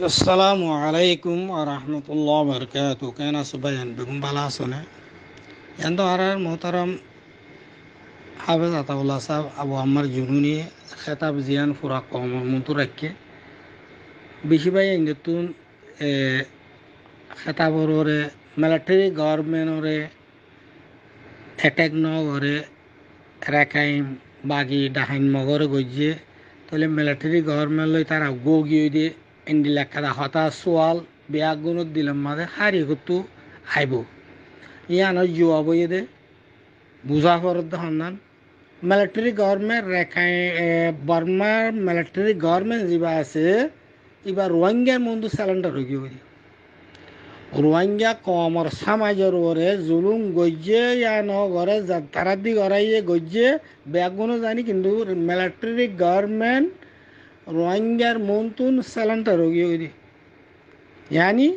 আসসালামু আলাইকুম রহমতুল্লাহ বরকাত কেন সুবাইন বেগুন বালা আসনে এত আর মোহতারাম হাফেজ আতাউল্লাহ সাহেব আবু আম্মার জুনুনি খেতাব জিয়ান ফুরা কমর মতো রাখে বেশি ভাই নতুন খেতাবরে মিলিটারি গভর্নমেন্টরে অ্যাটাক ন করে রাখাইম বাগি ডাহাইন মগরে গজিয়ে তাহলে মিলিটারি গভর্নমেন্ট লই তারা গো গিয়ে দিয়ে ইন্ডি লেখা হতা সোয়াল বেয়াগ গুণত দিলাম মাঝে হারি করতু আইব ইয়ানোর জুয়া বইয়ে দে বুঝা ফরত সন্ধান মিলিটারি গভর্নমেন্ট রেখাই বর্মার মিলিটারি গভর্নমেন্ট যা আছে এবার রোহিঙ্গার মন্দু স্যালেন্ডার হয়ে গিয়ে রোহিঙ্গা কমর সমাজের ওরে জুলুম গজ্জে ইয়া ন ঘরে তারাদি গড়াইয়ে গজ্জে ব্যাগুনো জানি কিন্তু মিলিটারি গভর্নমেন্ট রোহিঙ্গার মন্তুন স্যালেন্ডার হয়ে গিয়ে यानी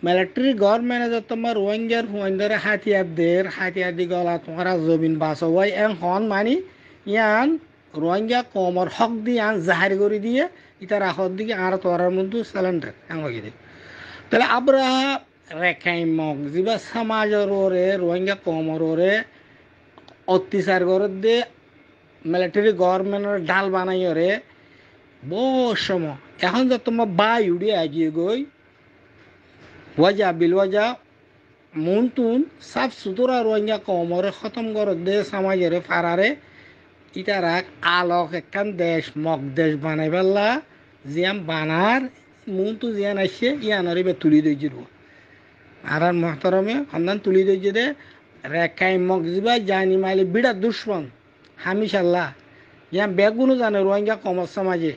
मिलिट्री गवर्नमेंट जो तुम्हार रोहिंग्यार फुंदरे हाथियार दी गला तुम्हारा जमीन बास हुई एं हन मानी यान रोहिंग्या कमर हक दी यान जाहिर करी दिए इतार आखर दिके आर तोरार मुंतु सिलेंडर एं लगी दे তাহলে আমরা রেখাই মগ যা সমাজের ওরে রোহিঙ্গা কমর ওরে অত্যাচার করে দে মিলিটারি গভর্নমেন্টের ডাল বানাই ওরে বহু সময় এখন যে তোমার বাই উড়ে আগিয়ে গই ওয়াজা বিল ওয়াজা মনতুন সাফ সুতরা রোহিঙ্গা কমরে খতম করে দে সমাজের ফারারে ইতারাক আলোক একখান দেশ মগ দেশ বানাই পেলা জিয়াম বানার মনতু জিয়ান আসছে ইয়ানরে বে তুলি দইজির আর মহতরমে সন্ধান তুলি দইজি দে রেখাই মগ যা জানি মাইলে বিড়া দুশ্মন হামিশাল্লাহ ইয়াম বেগুনো জানে রোহিঙ্গা কমর সমাজে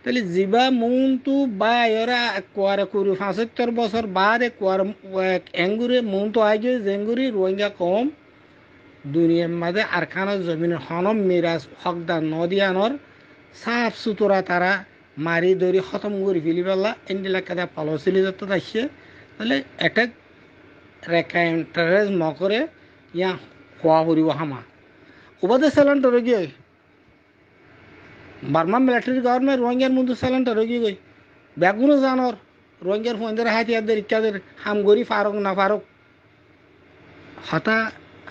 তাহলে জিবা মনতু বা এরা কোয়ারে কুড়ি ৭৫ বছর বাদে কোয়ার এঙ্গুরে মনতু আগে জেঙ্গুরি রোহিঙ্গা কম দুনিয়ার মাঝে আরখানোর জমিনের হনম মিরাজ হকদার নদিয়ানোর সাফ সুতরা তারা মারি ধরি খতম করে ফেলি পেলা এন্ডিলাকাতে পলসিলি যত আসছে তাহলে একটা রেখা ইন্টারেস্ট মকরে ইয়া খোয়া করিব হামা উপাদে স্যালেন্ডার গিয়ে বার্মা মিলিটারি গভর্নমেন্ট রোহিঙ্গার মধ্যে স্যালেন্ডার গিয়ে গই বেগুনো জানর রোহিঙ্গার ফোনদের হাতিয়ারদের ইত্যাদের হামগরি ফারুক না ফারুক হতা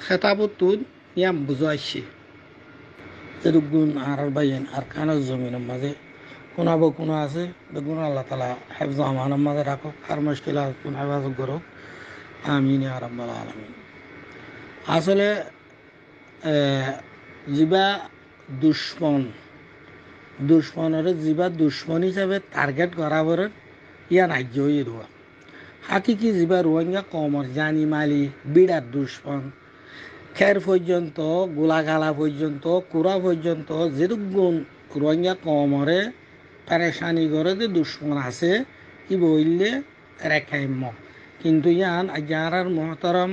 খেতাবতুন ইয়াম বুঝাইছে এরকম আর বাইন আর কানের জমিনের মাঝে কোনাবো কোনো আছে বেগুন আল্লাহ তালা হেফজ আমানের মাঝে রাখো আর মুশকিল কোন হেফাজত করো আমিন ইয়া রাব্বাল আলামিন আসলে জিবা দুশ্মনের জিবা দুশ্মন হিসাবে টার্গেট করাবার ইয়া রাজ্য হয়ে দেওয়া হাকিকি জিবা রোহিঙ্গা কমর জানি মালি বিড়ার দুশ্মন খের পর্যন্ত গোলাগালা পর্যন্ত কুড়া পর্যন্ত যেরকম রোহিঙ্গা কমরে পেরেশানি করে যে দুশ্মন আছে ই বললে রেখাইম্য কিন্তু ইয়ান আজার মহতরম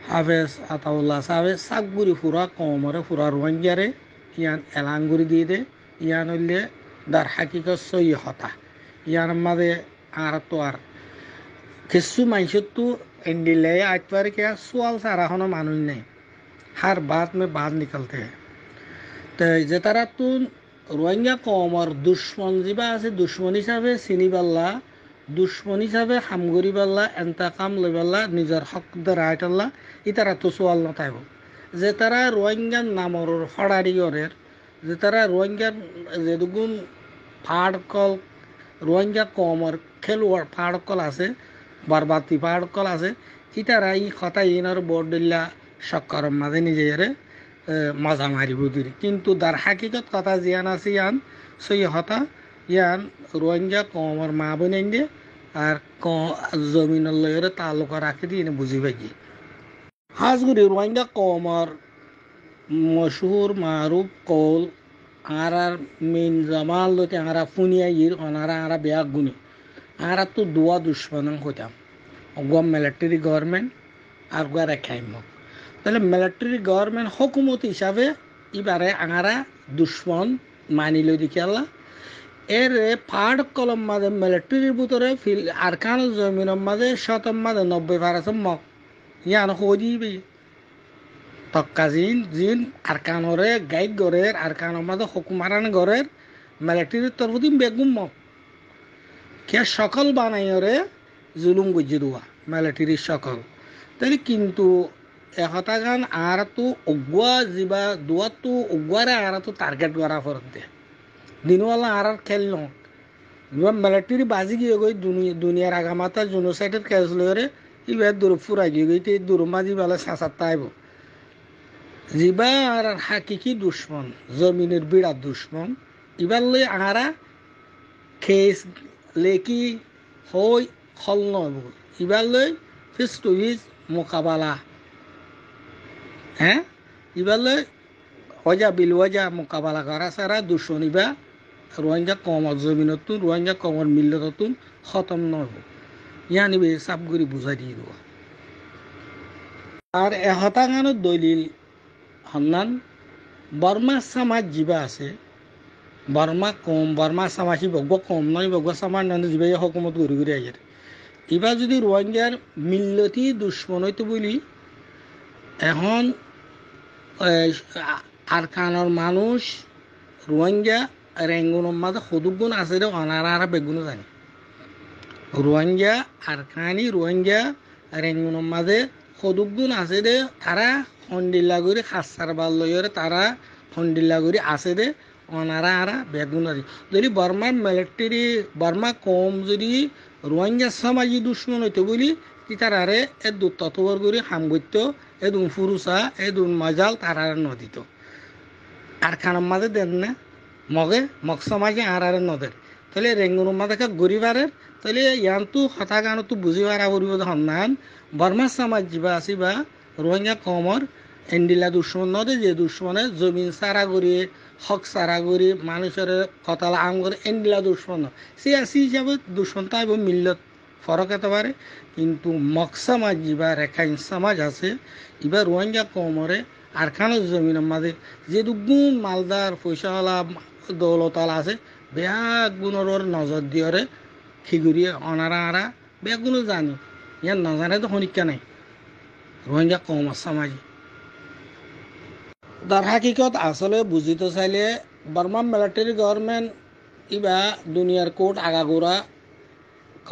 হাফেজ আতাউল্লাহ সাহেব সাকগুড়ি ফুরা কমরে ফুরা রোহিঙ্গারে ইয়ান এলাঙ্গুরি দিয়ে দে ইয়ান হইলে দার হাকিকত সই হতা ইয়ান মাঝে আর তো আর কিছু মানুষের তো এন্ডিলে আজ পারে কে সোয়াল সারা কোনো মানুষ নেই হার বাত মে বাদ নিকলতে তো যে তারা তো রোহিঙ্গা কমর দুশ্মন যা আছে দুশ্মন হিসাবে চিনি পাল্লা দুশ্মন হিসাবে হামগরি পাল্লা এন্তাকাম লই পাল্লা নিজের হকদার আইটাল্লা ইতারা তো সোয়াল নথাইব যে তারা রোহিঙ্গার নামর ফড়ারিগরের যে তারা রোহিঙ্গার যেদুগুন ফাড়কল রোহিঙ্গা কমর খেলোয়াড় ফাড়কল আছে বরবাতি ফাড়কল আছে ইতারা ই কথা ইনার বরডিল্লা সক্কর মাঝে নিজের মজা মারিব দিল কিন্তু তার হাকিকত কথা জিয়ান আছে ইয়ান সই হতা ইয়ান রোহিঙ্গা কমর মা বোনেন দিয়ে আর জমিনের লয়ের তালুক রাখি দিয়ে বুঝি পাই হাজগুড়ি রোহিঙ্গা কমর মশহুর মারুফ কৌল আর মেন জামাল লতে আরা ফুনিয়া ইর অনারা আরা বেয়া গুনি আরা তো দোয়া দুশ্মন হইতাম গোয়া মিলিটারি গভর্নমেন্ট আর গোয়া রেখাইম তাহলে মিলিটারি গভর্নমেন্ট হকুমত হিসাবে এবারে আরা দুশ্মন মানিল দেখি আল্লাহ এর ফাড় কলম মাঝে মিলিটারির ভিতরে আরকান জমিনের মাঝে শতম মাঝে 90% মক ইয়ান হয়ে দিবে তক্কা জিন আরকানরে গাইড গড়ের আরকানের মাঝে হুকুমারান গড়ের মিলিটারির তরফদিন বেগুম মক কে সকল বানাইরে জুলুম গজ্জি দেওয়া মিলিটারির সকল তাহলে কিন্তু এহতা গান আর তো অগুয়া যা দোয়া তো অগুয়ারে আর তো টার্গেট করা ফরত দে দিনওয়ালা আর খেল ন মিলিটারি বাজি গিয়ে গই দুনিয়ার আগামাতা জুনোসাইডের কেস লয়ে ইবার দূর ফুরা গিয়ে গই দূর মাঝি বেলা সাঁচার তাইব জিবা আর হাকিকি দুশ্মন জমিনের বিরাট দুশ্মন এবার লই আরা খেস লেকি হই হল নব এবার লই ফিস টু ফিস মোকাবালা হ্যাঁ এবার লই ওজা বিল ওজা মোকাবালা করা সারা দুশ্মনীবা রোহিঙ্গা কমর জমিনতুন রোহিঙ্গা কমর মিল্লতুন খতম নব ইয়ানিবে সাবগুড়ি বুঝাই দিয়ে দেওয়া আর এহতাগানোর দলিল হন্নান বর্মা সমাজ যিবা আছে বর্মা কম বর্মা সমাজী বগ্য কম নয় বগ্য সমাজ নয় যিবা হকুমত ঘুরি ঘুরি আইয়ার এবার যদি রোহিঙ্গার মিল্লতি দুশ্মন হইতো বলি এখন আরকানোর মানুষ রোহিঙ্গা রেঙ্গুনের মাঝে সদুগুণ আছে রে অনারা বেগুনো জানি রোহিঙ্গা আরকানি রোহিঙ্গা রেঙ্গুনের মাঝে সদুগুণ আছে রে তারা হন্ডিল্লা করে খাসার বাল লইরে তারা হন্ডিল্লা করে আছে রে অনারা আরা বেগুন আছে যদি বর্মার মিলিটারি বর্মা কম যদি রোহিঙ্গা সমাজী দুশ্মন হইতো বলি কি তারারে এ দু ততবর করে হাম করতো এ দুন ফুরুসা এ দুন মজাল তারারে নদিত আর খানার মাঝে দেন না মগ সমাজে আর নদের তাহলে রেঙ্গুনের মাঝে গরিবারের তাহলে ইয়ানতো হতা গানো তো বুঝিবার আবরিব হন্নান বর্মা সমাজ যা আছে বা রোহিঙ্গা কমর এন্ডিলা দুশ্মন নদে যে দুশ্মনে জমিন সারা করি হক সারা করি মানুষের কতালা আম করে এন্ডিলা দুশ্মন সে আসি হিসাবে দুশ্মন তাই মিল্লত ফরক হতে পারে কিন্তু মগ সমাজ যা রেখাইন সমাজ আছে এবার রোহিঙ্গা কমরে আরখানোর জমিনের মাঝে যে দুগুণ মালদার পয়সাওয়ালা দৌলতালা আছে বেয়াক গুণর নজর দিয়রে খিগুড়িয়ে অনারা আরা বেগুনো জানি ইয়ার নজানে তো শনিকা নাই রোহিঙ্গা কম সমাজে তার হাকিকত আসলে বুঝিতে চাইলে বর্মা মিলিটারি গভর্নমেন্ট ইবা দুনিয়ার কোর্ট আগাগোড়া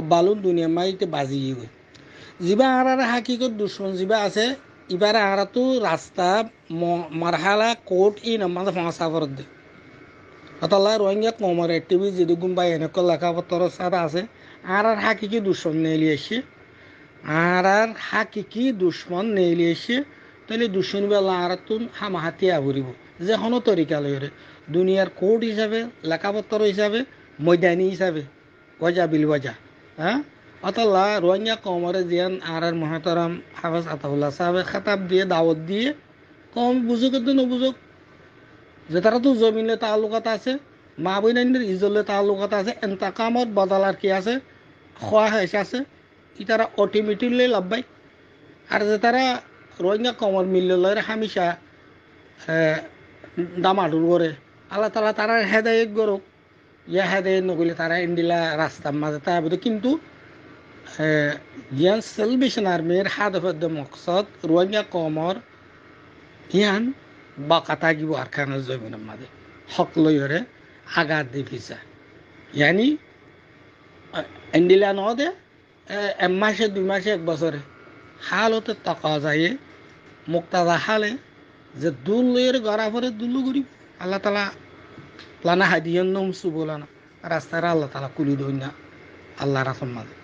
বালুন দুনিয়া মাইতে বাজি গই যিবা আর হাকিকত দুশ্মন যিবা আছে এবারে আর তো রাস্তা মারহালা কোর্ট ই নামাজ ফাঁসা করে দে অতলা রোহিঙ্গা কমর টিভি যদি গুম্বাই এনেক লেখাপত্র সারা আছে আর হাকিকি দুশ্মন নেলি এসে আর হাকিকি দুশ্মন নেলি এসে তাহলে দুশ্মন বেলা আর তুন হামাহাতি আবরিব যে কোনো তরিকা লইরে দুনিয়ার কোর্ট হিসাবে লেখাপত্র হিসাবে ময়দানি হিসাবে ওজা বিল ওজা হ্যাঁ অতলা রোহিঙ্গা কমরে জিয়ান আর মহাতারাম হাফেজ আতাউল্লাহ সাহেব খাতাব দিয়ে দাওয়াত দিয়ে কম বুঝুক তো নবুঝুক যে তারা তো জমিনে তালুকাত আছে মা বইনাইনের ইজলে তালুকাত আছে এন্তাকামত বদলার কি আছে খোয়া হয়েছে আছে ই তারা অটোমেটিকলি লাভবাই আর যে তারা রোহিঙ্গা কমর মিললের হামিশা দামাডুর করে আল্লাহ তালা তারা হেদায়ত গরক ইয়া হেদায়ত নগলে তারা ইন্ডিলা রাস্তার মাঝে তাই কিন্তু ইয়ান সেলভেশন আর্মির হাদফদ মকসদ রোহিঙ্গা কমর ইয়ান বাকাতা গিব আরখানের জমিনের মাঝে হক লইরে আগার দিফিসা ইয়ানি ইন্ডিলা নদে এক মাসে 2 মাসে 1 বছরে হাল হতে টাকা যায় মুক্তাদা হালে যে দুল লইরে গড়া পরে দুলু গরিব আল্লাহ তালা প্লানা হাদিয়ান নমসু বলানা রাস্তায় আল্লাহ তালা কুলি দই না আল্লাহ রাসম মাঝে